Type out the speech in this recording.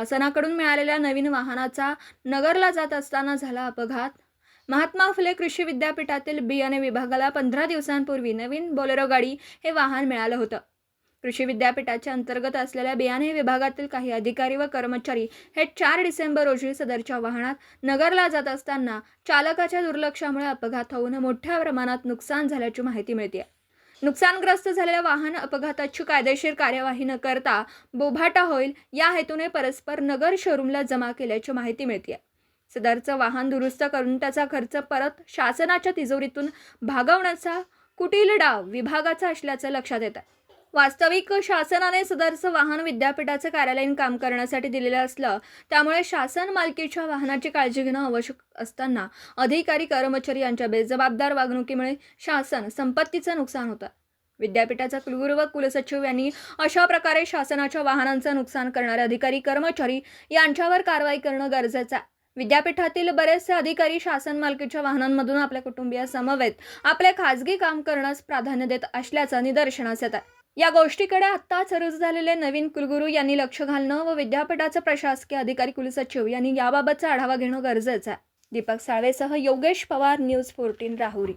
शासनाकडून मिळालेल्या नवीन वाहनाचा नगरला जात असताना झाला अपघात। महात्मा फुले कृषी विद्यापीठातील बियाणे विभागाला 15 दिवसांपूर्वी नवीन बोलेरो गाडी हे वाहन मिळालं होतं। कृषी विद्यापीठाच्या अंतर्गत असलेल्या बियाणे विभागातील काही अधिकारी व कर्मचारी हे 4 डिसेंबर रोजी सदरच्या वाहनात नगरला जात असताना चालकाच्या दुर्लक्षामुळे अपघात होऊन मोठ्या प्रमाणात नुकसान झाल्याची माहिती मिळते। नुकसानग्रस्त झालेल्या वाहन अपघाताची कायदेशीर कार्यवाही न करता बोभाटा होईल या हेतूने परस्पर नगर शोरूमला जमा केल्याची माहिती मिळते। सदरचं वाहन दुरुस्त करून त्याचा खर्च परत शासनाच्या तिजोरीतून भागवण्याचा कुटील डाव विभागाचा असल्याचं लक्षात येतं। वास्तविक शासनाने सदरचं वाहन विद्यापीठाचे कार्यालयीन काम करण्यासाठी दिलेलं असलं, त्यामुळे शासन मालकीच्या वाहनाची काळजी घेणं आवश्यक असताना अधिकारी कर्मचारी यांच्या बेजबाबदार वागणुकीमुळे शासन संपत्तीचं नुकसान होतं। विद्यापीठाचा कुलगुरू व कुलसचिव यांनी अशा प्रकारे शासनाच्या वाहनांचं नुकसान करणारे अधिकारी कर्मचारी यांच्यावर कारवाई करणं गरजेचं आहे। विद्यापीठातील बरेचसे अधिकारी शासन मालकीच्या वाहनांमधून आपल्या कुटुंबियासमवेत आपले खाजगी काम करण्यास प्राधान्य देत असल्याचं निदर्शनास येतं। या गोष्टीकडे आत्ताच रुजू झालेले नवीन कुलगुरू यांनी लक्ष घालणं व विद्यापीठाचे प्रशासकीय अधिकारी कुलसचिव यांनी याबाबतचा आढावा घेणं गरजेचं आहे। दीपक साळवेसह योगेश पवार, न्यूज 14 राहुरी।